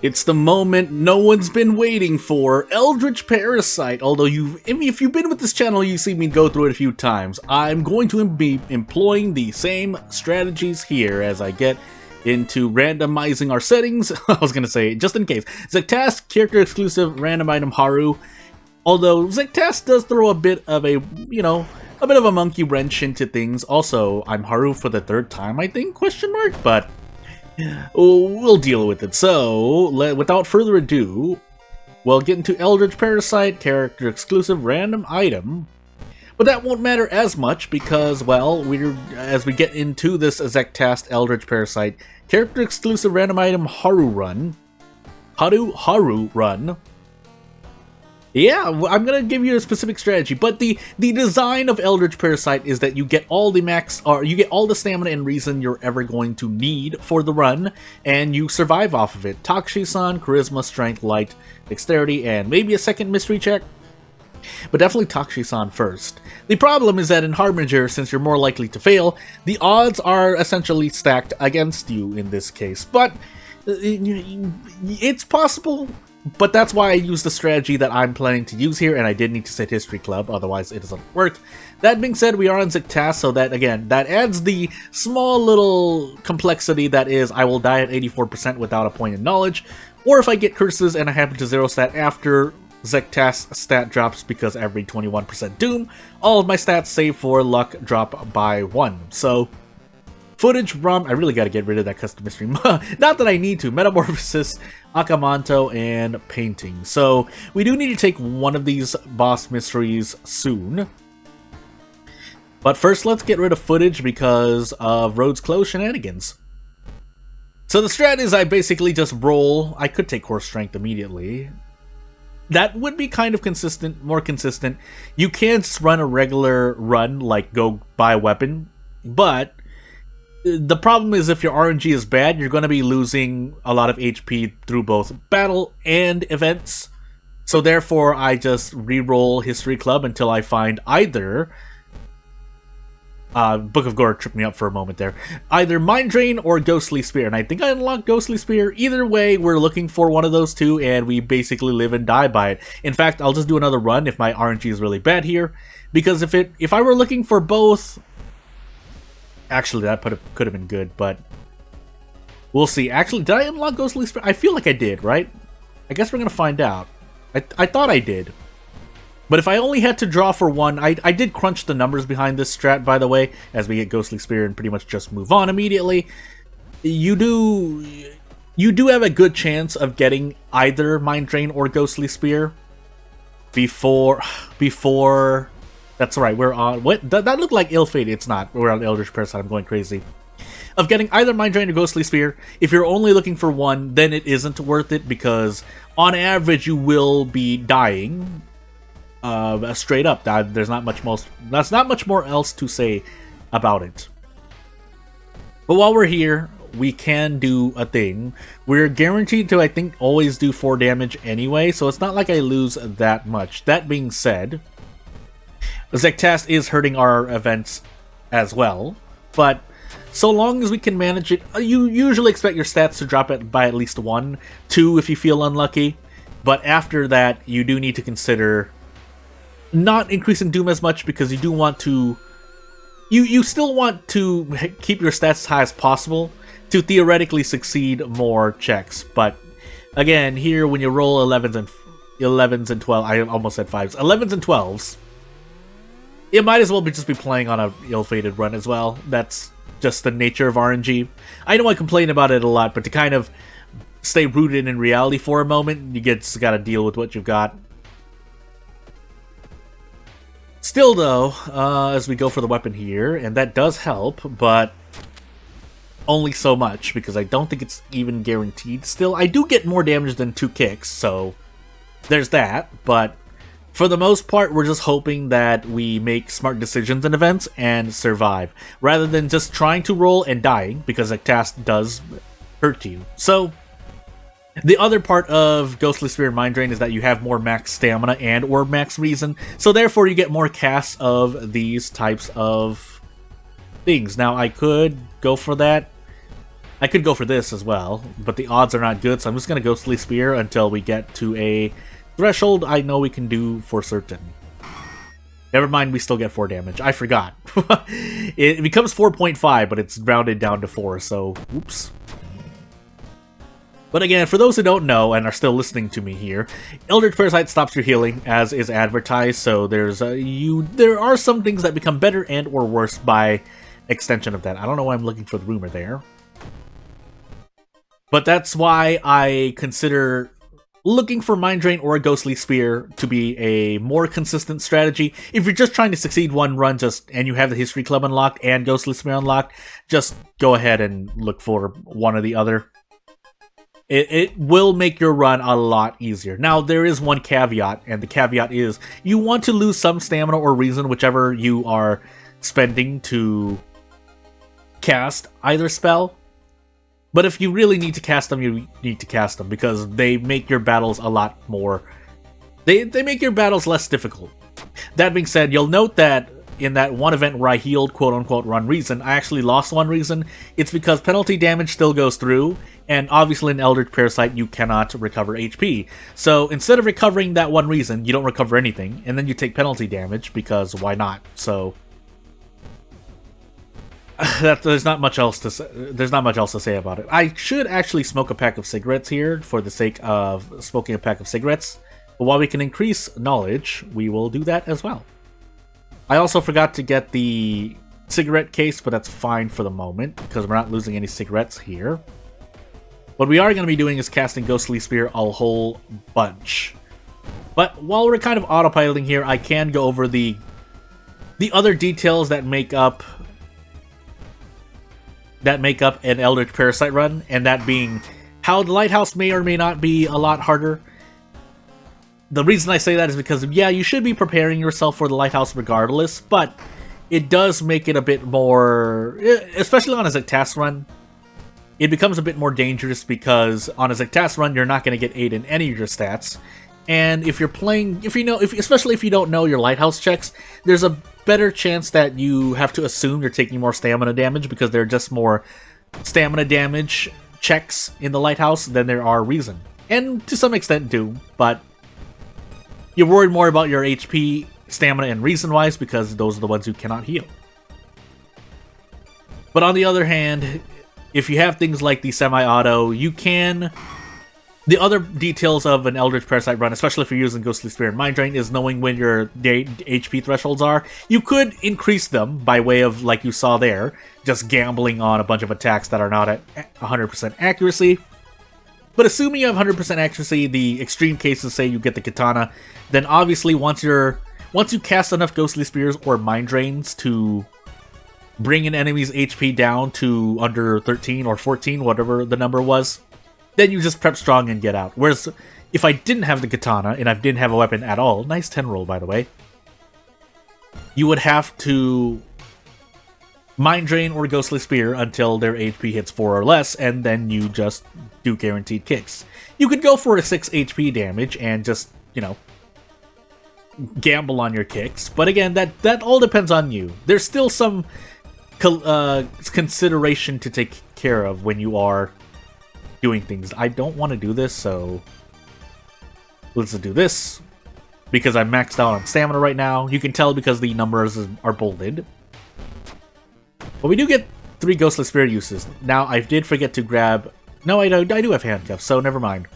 It's the moment no one's been waiting for, Eldritch Parasite. Although if you've been with this channel, you've seen me go through it a few times. I'm going to be employing the same strategies here as I get into randomizing our settings. I was going to say, just in case. Zektask, character exclusive, random item Haru. Although Zektask does throw a bit of a monkey wrench into things. Also, I'm Haru for the third time, I think, question mark? But we'll deal with it. So, without further ado, we'll get into Eldritch Parasite, character exclusive, random item. But that won't matter as much because, well, as we get into this Zektask Eldritch Parasite, character exclusive, random item Haru run. Yeah, I'm gonna give you a specific strategy, but the design of Eldritch Parasite is that you get all the stamina and reason you're ever going to need for the run, and you survive off of it. Takshi-san, Charisma, Strength, Light, Dexterity, and maybe a second mystery check. But definitely Takshi-san first. The problem is that in Harbinger, since you're more likely to fail, the odds are essentially stacked against you in this case. But it's possible. But that's why I use the strategy that I'm planning to use here, and I did need to set History Club, otherwise it doesn't work. That being said, we are on Zektask, so that, again, that adds the small little complexity that is, I will die at 84% without a point in knowledge, or if I get curses and I happen to zero stat after Zektask's stat drops because every 21% doom, all of my stats save for luck drop by 1. So, footage, ROM, I really gotta get rid of that custom mystery. Not that I need to. Metamorphosis, Akamanto, and Painting. So, we do need to take one of these boss mysteries soon. But first, let's get rid of footage because of Road's Close shenanigans. So the strat is I basically just roll. I could take Core Strength immediately. That would be kind of consistent, more consistent. You can just run a regular run, like go buy a weapon, but the problem is if your RNG is bad, you're going to be losing a lot of HP through both battle and events. So therefore, I just re-roll History Club until I find either... Book of Gore tripped me up for a moment there. Either Mind Drain or Ghostly Spear. And I think I unlocked Ghostly Spear. Either way, we're looking for one of those two, and we basically live and die by it. In fact, I'll just do another run if my RNG is really bad here. Because if I were looking for both... Actually, that could have been good, but we'll see. Actually, did I unlock Ghostly Spear? I feel like I did, right? I guess we're going to find out. I thought I did. But if I only had to draw for one, I did crunch the numbers behind this strat, by the way, as we get Ghostly Spear and pretty much just move on immediately. You do have a good chance of getting either Mind Drain or Ghostly Spear before... That's right, we're on... What? That looked like ill-fated. It's not. We're on Eldritch Parasite. I'm going crazy. Of getting either Mind Drain or Ghostly Spear. If you're only looking for one, then it isn't worth it because on average you will be dying. Straight up. That's not much more else to say about it. But while we're here, we can do a thing. We're guaranteed to, I think, always do 4 damage anyway, so it's not like I lose that much. That being said... Zektask is hurting our events as well, but so long as we can manage it, you usually expect your stats to drop by at least 1, 2 if you feel unlucky, but after that, you do need to consider not increasing Doom as much because you do want to... You still want to keep your stats as high as possible to theoretically succeed more checks, but again, here when you roll 11s and 12, I almost said 5s, 11s and 12s, it might as well just be playing on a ill-fated run as well. That's just the nature of RNG. I know I complain about it a lot, but to kind of stay rooted in reality for a moment, you just gotta deal with what you've got. Still though, as we go for the weapon here, and that does help, but only so much, because I don't think it's even guaranteed. Still, I do get more damage than 2 kicks, so there's that, but... For the most part, we're just hoping that we make smart decisions in events and survive, rather than just trying to roll and dying, because Zektask does hurt you. So, the other part of Ghostly Spear and Mind Drain is that you have more max stamina and or max reason, so therefore you get more casts of these types of things. Now, I could go for that, I could go for this as well, but the odds are not good, so I'm just going to Ghostly Spear until we get to a threshold I know we can do for certain. Never mind, we still get 4 damage. I forgot. It becomes 4.5, but it's rounded down to 4, so oops. But again, for those who don't know and are still listening to me here, Eldritch Parasite stops your healing, as is advertised, so there are some things that become better and or worse by extension of that. I don't know why I'm looking for the rumor there. But that's why I consider looking for Mind Drain or a Ghostly Spear to be a more consistent strategy. If you're just trying to succeed one run and you have the History Club unlocked and Ghostly Spear unlocked, just go ahead and look for one or the other. It will make your run a lot easier. Now, there is one caveat, and the caveat is you want to lose some stamina or reason, whichever you are spending to cast either spell. But if you really need to cast them, you need to cast them, because they make your battles a lot more... They make your battles less difficult. That being said, you'll note that in that one event where I healed quote-unquote one reason, I actually lost one reason. It's because penalty damage still goes through, and obviously in Eldritch Parasite you cannot recover HP. So instead of recovering that one reason, you don't recover anything, and then you take penalty damage, because why not? So... there's not much else to say. There's not much else to say about it. I should actually smoke a pack of cigarettes here for the sake of smoking a pack of cigarettes. But while we can increase knowledge, we will do that as well. I also forgot to get the cigarette case, but that's fine for the moment because we're not losing any cigarettes here. What we are going to be doing is casting Ghostly Spear a whole bunch. But while we're kind of autopiloting here, I can go over the other details that make up an Eldritch Parasite run, and that being how the Lighthouse may or may not be a lot harder. The reason I say that is because, yeah, you should be preparing yourself for the Lighthouse regardless, but it does make it a bit more, especially on a Zektas run, it becomes a bit more dangerous because on a Zektas run, you're not going to get 8 in any of your stats. And if you're playing, especially if you don't know your Lighthouse checks, there's a better chance that you have to assume you're taking more stamina damage because there are just more stamina damage checks in the Lighthouse than there are reason. And to some extent do, but you're worried more about your HP, stamina, and reason-wise because those are the ones who cannot heal. But on the other hand, if you have things like the semi-auto, you can... The other details of an Eldritch Parasite run, especially if you're using Ghostly Spear and Mind Drain, is knowing when your HP thresholds are. You could increase them by way of, like you saw there, just gambling on a bunch of attacks that are not at 100% accuracy. But assuming you have 100% accuracy, the extreme cases say you get the Katana, then obviously once you cast enough Ghostly Spears or Mind Drains to bring an enemy's HP down to under 13 or 14, whatever the number was, then you just prep strong and get out. Whereas, if I didn't have the Katana, and I didn't have a weapon at all, nice 10 roll by the way, you would have to Mind Drain or Ghostly Spear until their HP hits 4 or less, and then you just do guaranteed kicks. You could go for a 6 HP damage and just, gamble on your kicks, but again, that all depends on you. There's still some consideration to take care of when you are doing things. I don't want to do this, so let's do this because I'm maxed out on stamina right now. You can tell because the numbers are bolded. But we do get 3 Ghostly Spear uses. Now, I did forget to grab... No, I do have handcuffs, so never mind.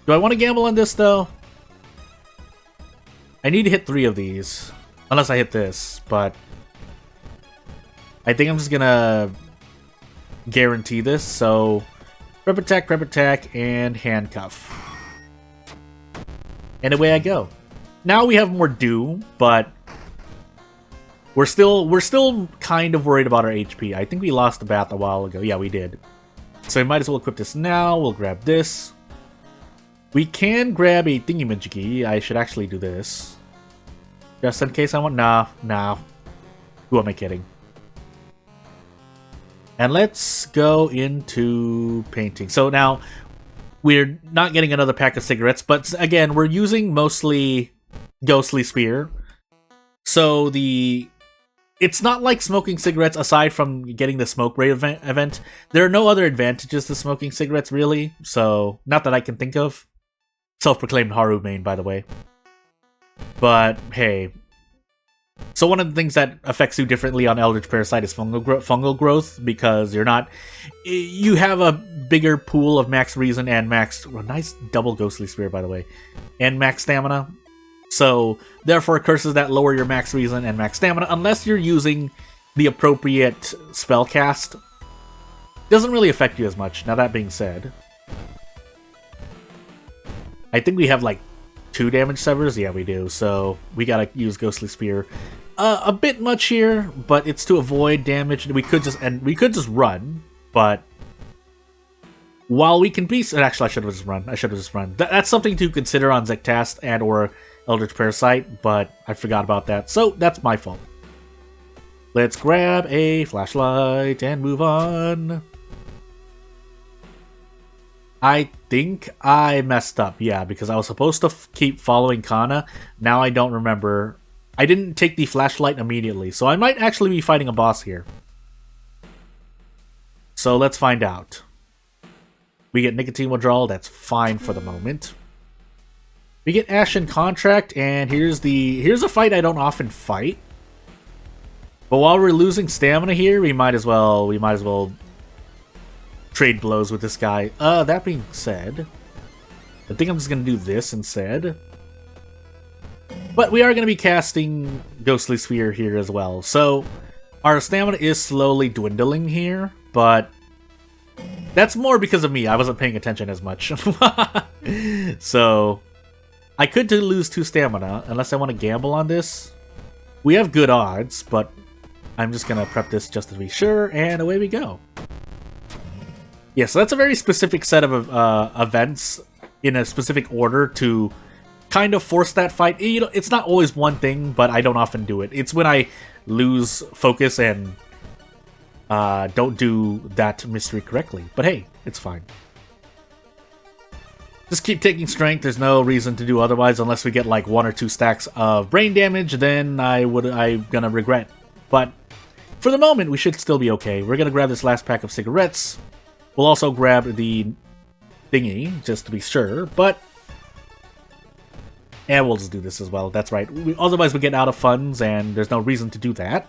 Do I want to gamble on this, though? I need to hit 3 of these. Unless I hit this, but... I think I'm just gonna guarantee this, so... Grab attack, and handcuff. And away I go. Now we have more Doom, but we're still kind of worried about our HP. I think we lost the bath a while ago. Yeah, we did. So we might as well equip this now. We'll grab this. We can grab a thingy-majiggy. I should actually do this. Just in case I want... Nah. Who am I kidding? And let's go into painting. So now, we're not getting another pack of cigarettes, but again, we're using mostly Ghostly Spear. So the It's not like smoking cigarettes, aside from getting the smoke rate event. There are no other advantages to smoking cigarettes, really, so not that I can think of. Self-proclaimed Haru main, by the way. But, hey. So one of the things that affects you differently on Eldritch Parasite is fungal growth, because you're not... You have a bigger pool of max reason and max... Oh, nice double Ghostly Spear, by the way. And max stamina. So, therefore, curses that lower your max reason and max stamina, unless you're using the appropriate spell cast, doesn't really affect you as much. Now, that being said, I think we have like 2 damage severs. Yeah, we do. So, we gotta use Ghostly Spear a bit much here, but it's to avoid damage. We could just run, but while we can be... Actually, I should have just run. That's something to consider on Zektast and or Eldritch Parasite, but I forgot about that, so that's my fault. Let's grab a flashlight and move on. I think I messed up, yeah, because I was supposed to keep following Kana. Now I don't remember. I didn't take the flashlight immediately, so I might actually be fighting a boss here. So let's find out. We get nicotine withdrawal, that's fine for the moment. We get Ashen Contract, and here's a fight I don't often fight. But while we're losing stamina here, we might as well trade blows with this guy. That being said, I think I'm just gonna do this instead. But we are gonna be casting Ghostly Sphere here as well. So our stamina is slowly dwindling here, but that's more because of me. I wasn't paying attention as much. So I could lose 2 stamina, unless I want to gamble on this. We have good odds, but I'm just going to prep this just to be sure, and away we go. Yeah, so that's a very specific set of events in a specific order to kind of force that fight. You know, it's not always one thing, but I don't often do it. It's when I lose focus and don't do that mystery correctly. But hey, it's fine. Just keep taking strength. There's no reason to do otherwise unless we get like 1 or 2 stacks of brain damage. Then I'm gonna regret. But for the moment, we should still be okay. We're gonna grab this last pack of cigarettes. We'll also grab the thingy just to be sure. But yeah, we'll just do this as well. That's right. Otherwise, we get out of funds, and there's no reason to do that.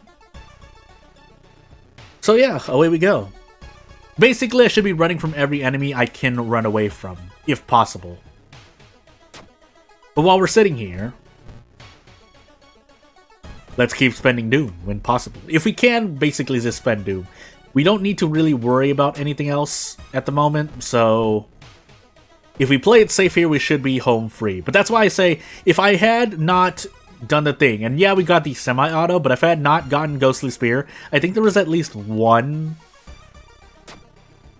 So yeah, away we go. Basically, I should be running from every enemy I can run away from, if possible. But while we're sitting here, let's keep spending Doom when possible. If we can, basically just spend Doom. We don't need to really worry about anything else at the moment, so if we play it safe here, we should be home free. But that's why I say, if I had not done the thing, and yeah, we got the semi-auto, but if I had not gotten Ghostly Spear, I think there was at least one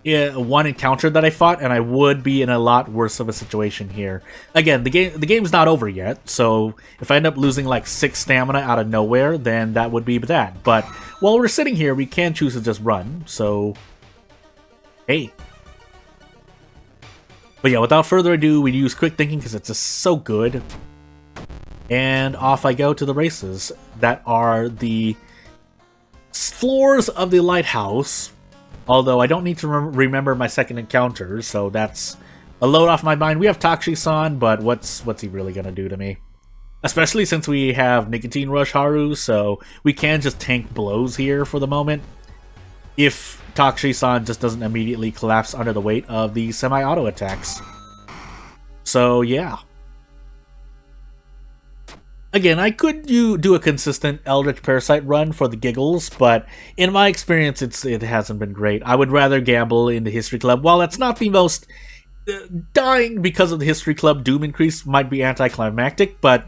encounter that I fought, and I would be in a lot worse of a situation here. Again, the game's not over yet, so if I end up losing like 6 stamina out of nowhere, then that would be that. But while we're sitting here, we can choose to just run, so hey. But yeah, without further ado, we use quick thinking because it's just so good. And off I go to the races that are the floors of the lighthouse. Although I don't need to remember my second encounter, so that's a load off my mind. We have Takshi-san, but what's he really gonna do to me? Especially since we have Nicotine Rush Haru, so we can just tank blows here for the moment. If Takshi-san just doesn't immediately collapse under the weight of the semi-auto attacks. So yeah. Again, I could do a consistent Eldritch Parasite run for the giggles, but in my experience, it hasn't been great. I would rather gamble in the History Club. While that's not the most... dying because of the History Club Doom increase might be anticlimactic, but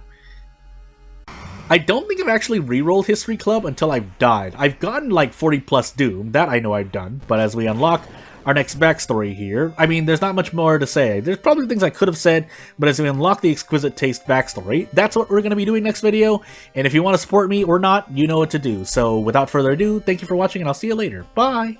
I don't think I've actually rerolled History Club until I've died. I've gotten like 40 plus Doom, that I know I've done, but as we unlock our next backstory here, I mean, there's not much more to say. There's probably things I could have said, but as we unlock the Exquisite Taste backstory, that's what we're going to be doing next video, and if you want to support me or not, you know what to do. So without further ado, thank you for watching, and I'll see you later. Bye!